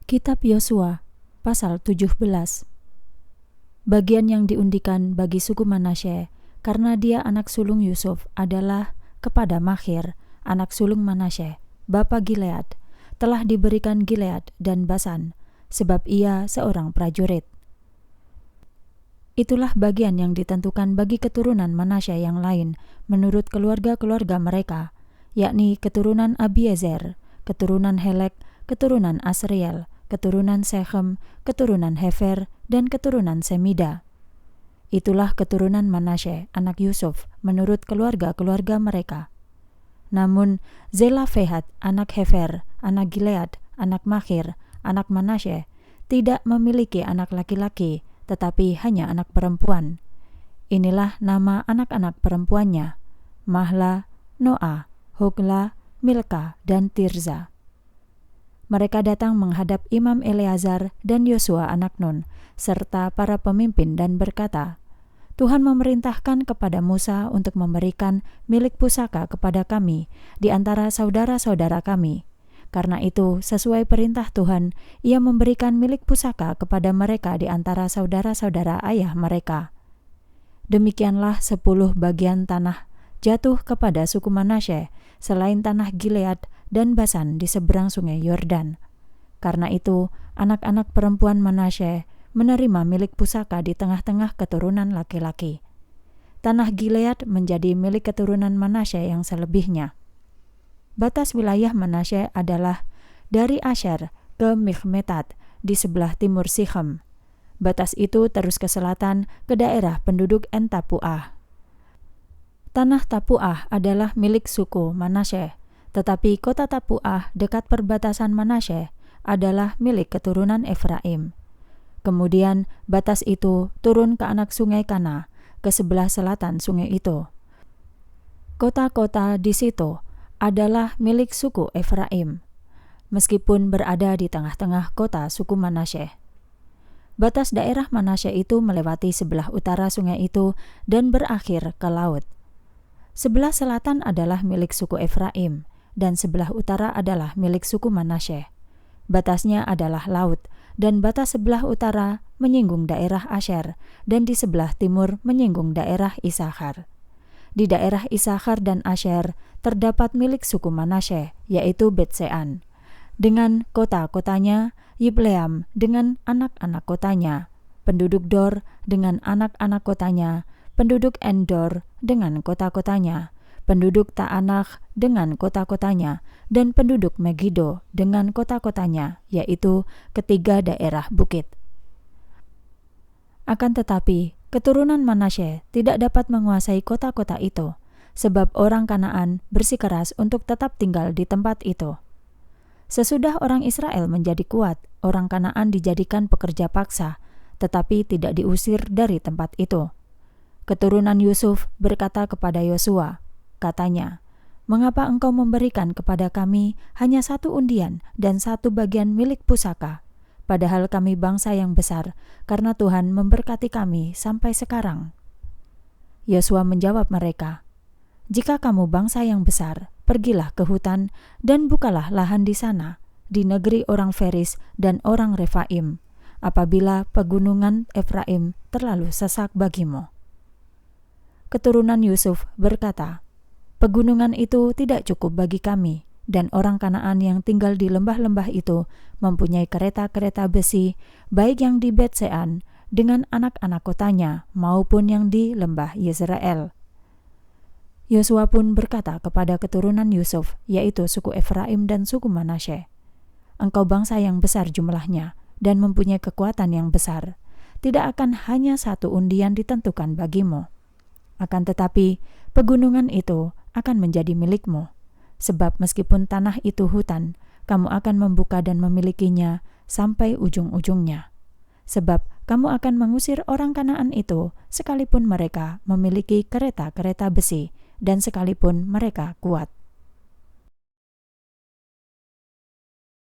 Kitab Yosua, pasal 17. Bagian yang diundikan bagi suku Manasye, karena dia anak sulung Yusuf, adalah kepada Makhir, anak sulung Manasye, bapa Gilead, telah diberikan Gilead dan Basan, sebab ia seorang prajurit. Itulah bagian yang ditentukan bagi keturunan Manasye yang lain, menurut keluarga-keluarga mereka, yakni keturunan Abiezer, keturunan Helek, keturunan Asriel, keturunan Sechem, keturunan Hefer, dan keturunan Semida. Itulah keturunan Manasye, anak Yusuf, menurut keluarga-keluarga mereka. Namun Zelafehat, anak Hefer, anak Gilead, anak Makhir, anak Manasye, tidak memiliki anak laki-laki, tetapi hanya anak perempuan. Inilah nama anak-anak perempuannya: Mahla, Noah, Hogla, Milka, dan Tirza. Mereka datang menghadap Imam Eleazar dan Yosua anak Nun, serta para pemimpin dan berkata, Tuhan memerintahkan kepada Musa untuk memberikan milik pusaka kepada kami di antara saudara-saudara kami. Karena itu, sesuai perintah Tuhan, ia memberikan milik pusaka kepada mereka di antara saudara-saudara ayah mereka. Demikianlah 10 bagian tanah jatuh kepada suku Manasye, selain tanah Gilead dan Basan di seberang sungai Yordan. Karena itu, anak-anak perempuan Manasye menerima milik pusaka di tengah-tengah keturunan laki-laki. Tanah Gilead menjadi milik keturunan Manasye yang selebihnya. Batas wilayah Manasye adalah dari Asher ke Michmetat di sebelah timur Sichem. Batas itu terus ke selatan ke daerah penduduk En-Tapuah. Tanah Tapuah adalah milik suku Manasye, tetapi kota Tapuah dekat perbatasan Manasye adalah milik keturunan Efraim. Kemudian batas itu turun ke anak sungai Kana, ke sebelah selatan sungai itu. Kota-kota di situ adalah milik suku Efraim, meskipun berada di tengah-tengah kota suku Manasye. Batas daerah Manasye itu melewati sebelah utara sungai itu dan berakhir ke laut. Sebelah selatan adalah milik suku Efraim, dan sebelah utara adalah milik suku Manasye. Batasnya adalah laut, dan batas sebelah utara menyinggung daerah Asher, dan di sebelah timur menyinggung daerah Issakhar. Di daerah Issakhar dan Asher terdapat milik suku Manasye, yaitu Bet-Sean, dengan kota-kotanya, Yibleam dengan anak-anak kotanya, penduduk Dor dengan anak-anak kotanya, penduduk Endor dengan kota-kotanya, penduduk Ta'anakh dengan kota-kotanya, dan penduduk Megiddo dengan kota-kotanya, yaitu ketiga daerah bukit. Akan tetapi, keturunan Manasye tidak dapat menguasai kota-kota itu, sebab orang Kanaan bersikeras untuk tetap tinggal di tempat itu. Sesudah orang Israel menjadi kuat, orang Kanaan dijadikan pekerja paksa, tetapi tidak diusir dari tempat itu. Keturunan Yusuf berkata kepada Yosua, katanya, "Mengapa engkau memberikan kepada kami hanya 1 undian dan 1 bagian milik pusaka, padahal kami bangsa yang besar, karena Tuhan memberkati kami sampai sekarang?" Yosua menjawab mereka, "Jika kamu bangsa yang besar, pergilah ke hutan dan bukalah lahan di sana, di negeri orang Feris dan orang Refaim, apabila pegunungan Efraim terlalu sesak bagimu." Keturunan Yusuf berkata, "Pegunungan itu tidak cukup bagi kami, dan orang Kanaan yang tinggal di lembah-lembah itu mempunyai kereta-kereta besi, baik yang di Bet-Sean dengan anak-anak kotanya, maupun yang di lembah Yezreel." Yosua pun berkata kepada keturunan Yusuf, yaitu suku Efraim dan suku Manasye, "Engkau bangsa yang besar jumlahnya, dan mempunyai kekuatan yang besar. Tidak akan hanya 1 undian ditentukan bagimu. Akan tetapi, pegunungan itu akan menjadi milikmu, sebab meskipun tanah itu hutan, kamu akan membuka dan memilikinya sampai ujung-ujungnya. Sebab kamu akan mengusir orang Kanaan itu, sekalipun mereka memiliki kereta-kereta besi, dan sekalipun mereka kuat."